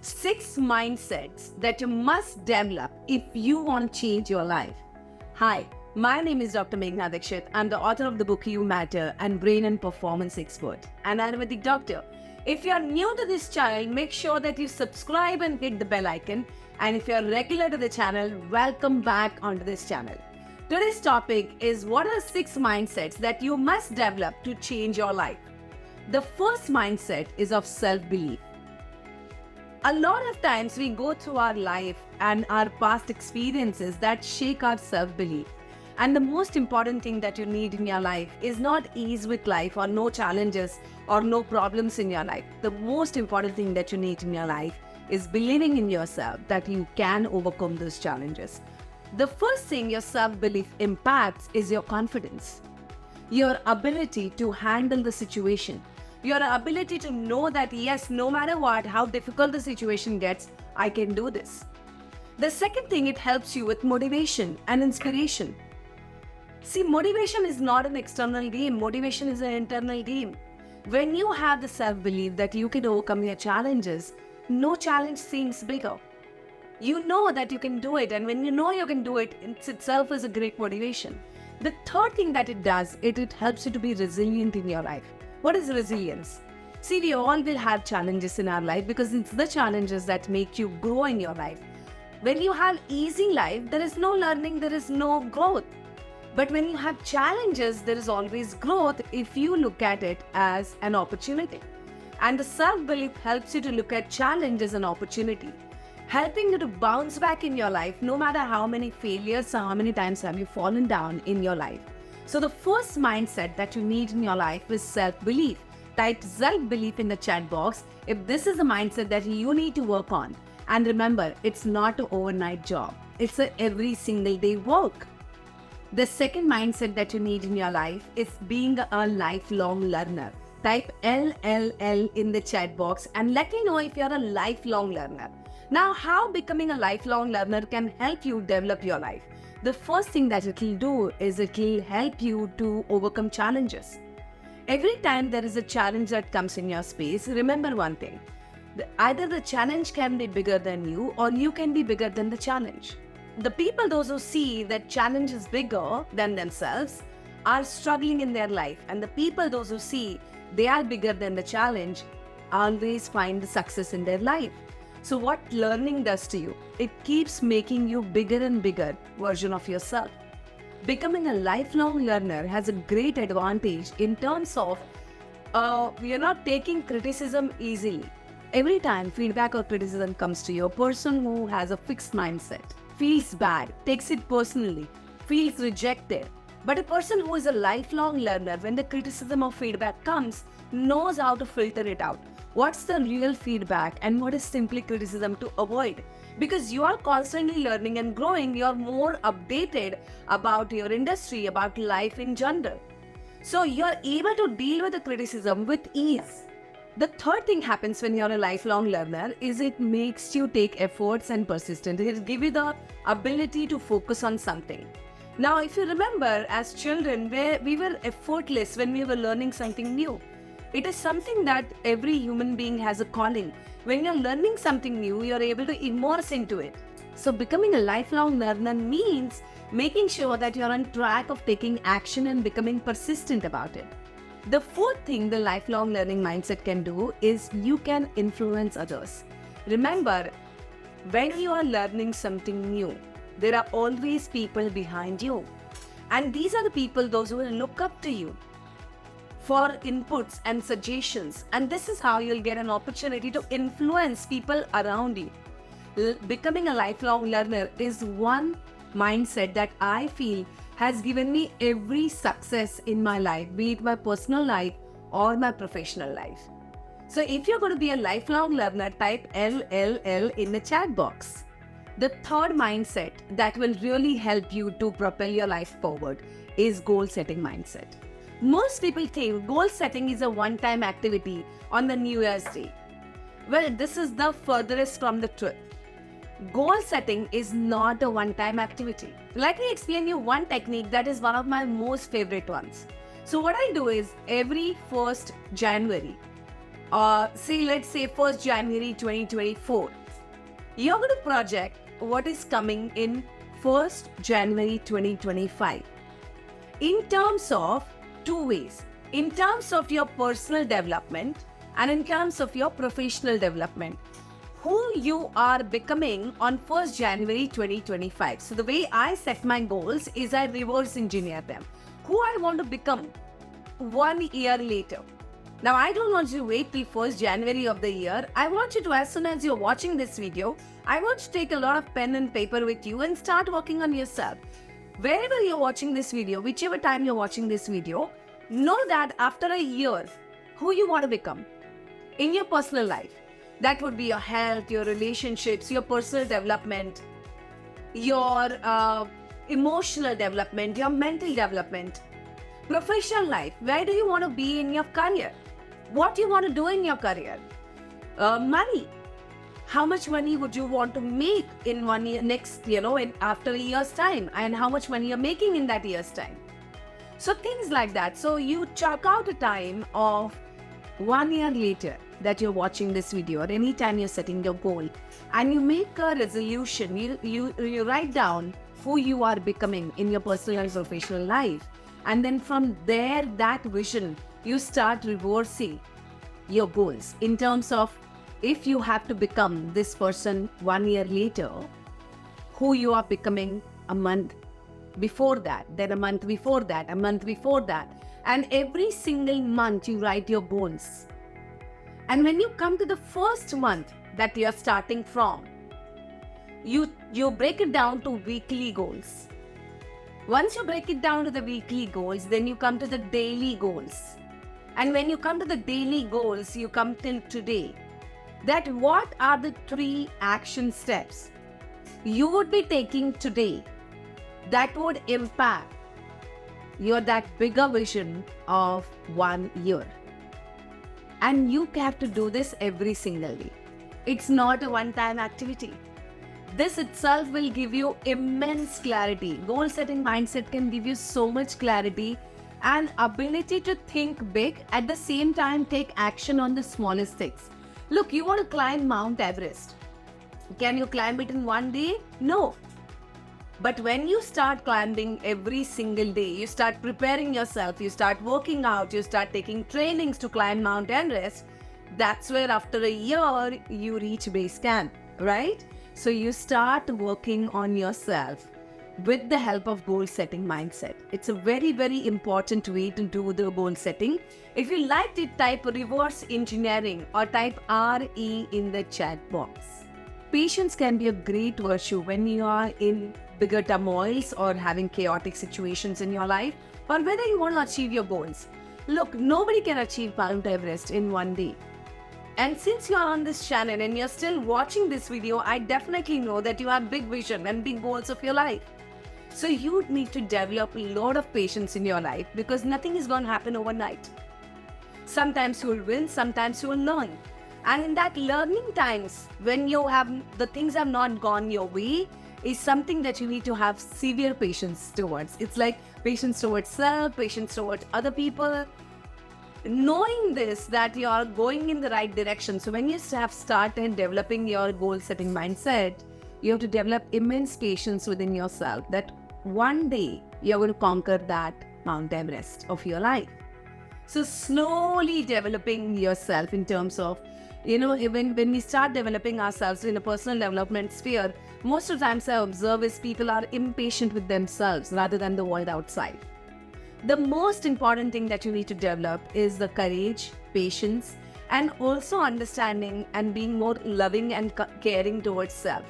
6 mindsets that you must develop if you want to change your life. Hi, my name is Dr. Meghna Dikshit. I'm the author of the book You Matter and Brain and Performance Expert, an Ayurvedic doctor. If you're new to this channel, make sure that you subscribe and hit the bell icon. And if you're regular to the channel, welcome back onto this channel. Today's topic is what are 6 mindsets that you must develop to change your life. The first mindset is of self-belief. A lot of times we go through our life and our past experiences that shake our self-belief. And the most important thing that you need in your life is not ease with life or no challenges or no problems in your life. The most important thing that you need in your life is believing in yourself that you can overcome those challenges. The first thing your self-belief impacts is your confidence, your ability to handle the situation, your ability to know that yes, no matter what, how difficult the situation gets, I can do this. The second thing, it helps you with motivation and inspiration. See, motivation is not an external game. Motivation is an internal game. When you have the self-belief that you can overcome your challenges, no challenge seems bigger. You know that you can do it, and when you know you can do it, it itself is a great motivation. The third thing that it does, it helps you to be resilient in your life. What is resilience? See, we all will have challenges in our life because it's the challenges that make you grow in your life. When you have easy life, there is no learning, there is no growth. But when you have challenges, there is always growth if you look at it as an opportunity. And the self-belief helps you to look at challenge as an opportunity, helping you to bounce back in your life no matter how many failures or how many times have you fallen down in your life. So the first mindset that you need in your life is self-belief. Type self-belief in the chat box if this is a mindset that you need to work on. And remember, it's not an overnight job. It's a every single day work. The second mindset that you need in your life is being a lifelong learner. Type LLL in the chat box and let me know if you're a lifelong learner. Now, how becoming a lifelong learner can help you develop your life? The first thing that it will do is it will help you to overcome challenges. Every time there is a challenge that comes in your space, remember one thing. Either the challenge can be bigger than you or you can be bigger than the challenge. The people, those who see that challenge is bigger than themselves, are struggling in their life. And the people, those who see they are bigger than the challenge, always find the success in their life. So what learning does to you, it keeps making you bigger and bigger version of yourself. Becoming a lifelong learner has a great advantage in terms of you're not taking criticism easily. Every time feedback or criticism comes to you, a person who has a fixed mindset feels bad, takes it personally, feels rejected. But a person who is a lifelong learner, when the criticism or feedback comes, knows how to filter it out. What's the real feedback and what is simply criticism to avoid? Because you are constantly learning and growing, you're more updated about your industry, about life in general. So you're able to deal with the criticism with ease. The third thing happens when you're a lifelong learner is it makes you take efforts and persistence. It gives you the ability to focus on something. Now, if you remember as children, where we were effortless when we were learning something new. It is something that every human being has a calling. When you're learning something new, you're able to immerse into it. So becoming a lifelong learner means making sure that you're on track of taking action and becoming persistent about it. The fourth thing the lifelong learning mindset can do is you can influence others. Remember, when you are learning something new, there are always people behind you. And these are the people, those who will look up to you for inputs and suggestions, and this is how you'll get an opportunity to influence people around you. Becoming a lifelong learner is one mindset that I feel has given me every success in my life, be it my personal life or my professional life. So if you're going to be a lifelong learner, type LLL in the chat box. The third mindset that will really help you to propel your life forward is goal setting mindset. Most people think goal setting is a one-time activity on the New Year's Day. Well, this is the furthest from the truth. Goal setting is not a one-time activity. Let me explain you one technique that is one of my most favorite ones. So what I do is every 1st January let's say 1st January 2024. You're going to project what is coming in 1st January 2025 in terms of two ways. In terms of your personal development and in terms of your professional development. Who you are becoming on 1st January 2025. So the way I set my goals is I reverse engineer them. Who I want to become 1 year later. Now I don't want you to wait till 1st January of the year. I want you to, as soon as you're watching this video, I want you to take a lot of pen and paper with you and start working on yourself. Wherever you're watching this video, whichever time you're watching this video, know that after a year, who you want to become in your personal life. That would be your health, your relationships, your personal development, your emotional development, your mental development, professional life. Where do you want to be in your career? What do you want to do in your career? Money. How much money would you want to make in 1 year, after a year's time? And how much money you're making in that year's time? So things like that. So you chalk out a time of 1 year later that you're watching this video, or anytime you're setting your goal, and you make a resolution. You write down who you are becoming in your personal and professional life, and then from there, that vision, you start reversing your goals in terms of if you have to become this person 1 year later, who you are becoming a month before that, then a month before that, a month before that. And every single month you write your goals. And when you come to the first month that you are starting from, you break it down to weekly goals. Once you break it down to the weekly goals, then you come to the daily goals. And when you come to the daily goals, you come till today. That what are the 3 action steps you would be taking today that would impact that bigger vision of 1 year. And you have to do this every single day. It's not a one-time activity. This itself will give you immense clarity. Goal setting mindset can give you so much clarity and ability to think big, at the same time take action on the smallest things. Look, you want to climb Mount Everest. Can you climb it in 1 day? No. But when you start climbing every single day, you start preparing yourself, you start working out, you start taking trainings to climb Mount Everest, that's where after a year you reach base camp, right? So you start working on yourself with the help of goal setting mindset. It's a very, very important way to do the goal setting. If you liked it, type reverse engineering or type RE in the chat box. Patience can be a great virtue when you are in bigger turmoils or having chaotic situations in your life, or whether you want to achieve your goals. Look, nobody can achieve Mount Everest in 1 day. And since you are on this channel and you're still watching this video, I definitely know that you have big vision and big goals of your life. So you need to develop a lot of patience in your life, because nothing is going to happen overnight. Sometimes you will win, sometimes you will learn. And in that learning times, when the things have not gone your way, is something that you need to have severe patience towards. It's like patience towards self, patience towards other people. Knowing this, that you are going in the right direction. So when you have started developing your goal setting mindset, you have to develop immense patience within yourself that one day you're going to conquer that Mount Everest of your life. So slowly developing yourself in terms of, even when we start developing ourselves in a personal development sphere, most of the times I observe is people are impatient with themselves rather than the world outside. The most important thing that you need to develop is the courage, patience, and also understanding and being more loving and caring towards self.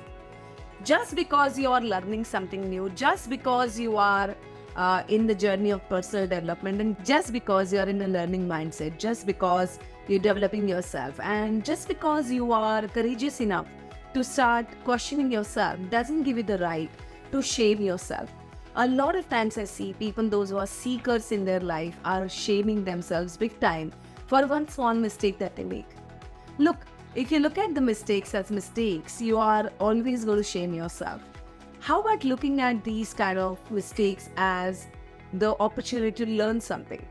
Just because you are learning something new, just because you are in the journey of personal development, and just because you are in a learning mindset, just because you're developing yourself, and just because you are courageous enough to start questioning yourself, doesn't give you the right to shame yourself. A lot of times I see people, those who are seekers in their life, are shaming themselves big time for one small mistake that they make. Look, if you look at the mistakes as mistakes, you are always going to shame yourself. How about looking at these kind of mistakes as the opportunity to learn something?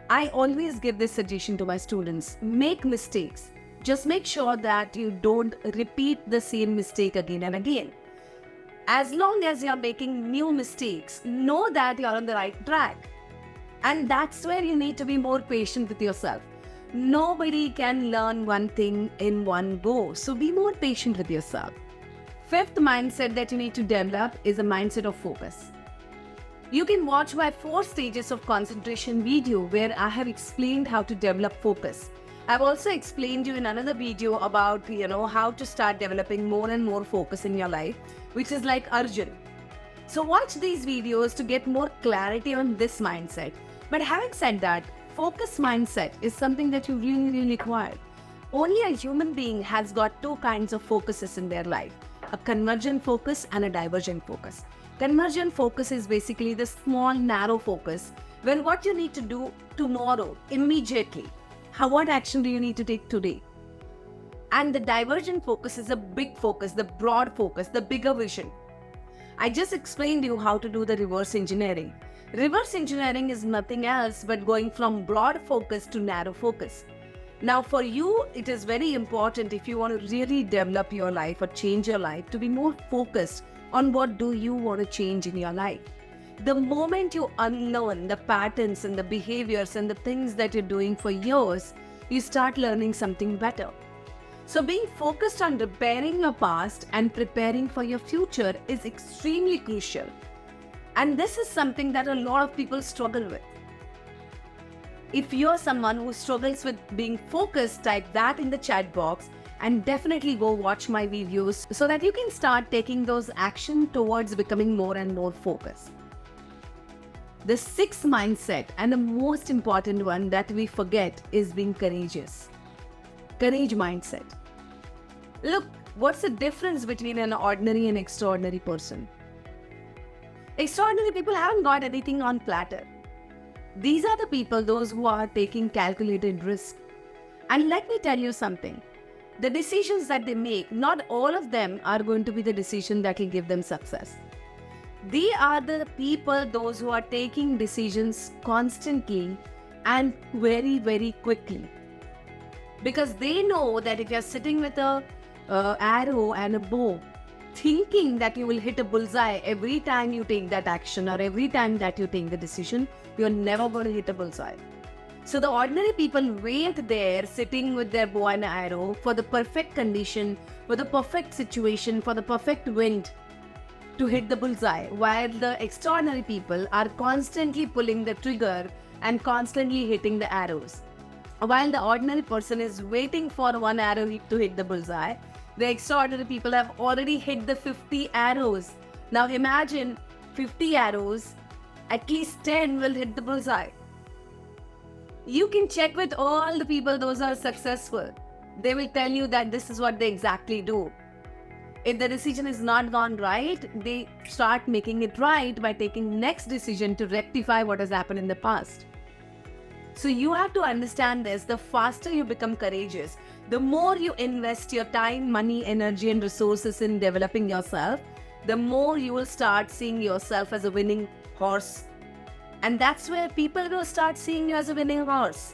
I always give this suggestion to my students: make mistakes. Just make sure that you don't repeat the same mistake again and again. As long as you're making new mistakes, know that you're on the right track. And that's where you need to be more patient with yourself. Nobody can learn one thing in one go, so be more patient with yourself. Fifth mindset that you need to develop is a mindset of focus. You can watch my 4 stages of concentration video where I have explained how to develop focus. I've also explained you in another video about how to start developing more and more focus in your life, which is like Arjun. So watch these videos to get more clarity on this mindset. But having said that, focus mindset is something that you really require. Only a human being has got 2 kinds of focuses in their life: a convergent focus and a divergent focus. Convergent focus is basically the small, narrow focus where what you need to do tomorrow, immediately. What action do you need to take today? And the divergent focus is a big focus, the broad focus, the bigger vision. I just explained you how to do the reverse engineering. Reverse engineering is nothing else but going from broad focus to narrow focus. Now for you, it is very important, if you want to really develop your life or change your life, to be more focused on what do you want to change in your life. The moment you unlearn the patterns and the behaviors and the things that you're doing for years, you start learning something better. So being focused on repairing your past and preparing for your future is extremely crucial. And this is something that a lot of people struggle with. If you're someone who struggles with being focused, type that in the chat box and definitely go watch my videos so that you can start taking those action towards becoming more and more focused. The 6th mindset, and the most important one that we forget, is being courageous. Courage mindset. Look, what's the difference between an ordinary and extraordinary person? Extraordinary people haven't got anything on platter. These are the people, those who are taking calculated risk. And let me tell you something. The decisions that they make, not all of them are going to be the decision that will give them success. They are the people, those who are taking decisions constantly and very, very quickly. Because they know that if you're sitting with a arrow and a bow, thinking that you will hit a bullseye every time you take that action or every time that you take the decision, you're never going to hit a bullseye. So the ordinary people wait there sitting with their bow and arrow for the perfect condition, for the perfect situation, for the perfect wind to hit the bullseye, while the extraordinary people are constantly pulling the trigger and constantly hitting the arrows. While the ordinary person is waiting for one arrow to hit the bullseye, the extraordinary people have already hit the 50 arrows. Now imagine 50 arrows, at least 10 will hit the bullseye. You can check with all the people, those are successful. They will tell you that this is what they exactly do. If the decision is not gone right, they start making it right by taking next decision to rectify what has happened in the past. So you have to understand this. The faster you become courageous, the more you invest your time, money, energy and resources in developing yourself, the more you will start seeing yourself as a winning horse. And that's where people will start seeing you as a winning horse.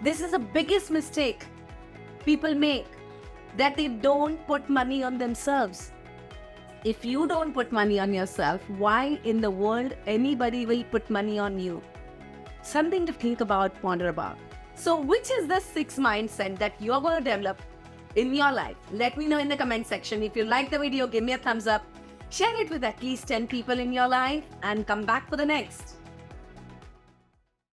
This is the biggest mistake people make, that they don't put money on themselves. If you don't put money on yourself, why in the world anybody will put money on you? Something to think about, ponder about. So which is the 6th mindset that you're going to develop in your life? Let me know in the comment section. If you like the video, give me a thumbs up. Share it with at least 10 people in your life and come back for the next.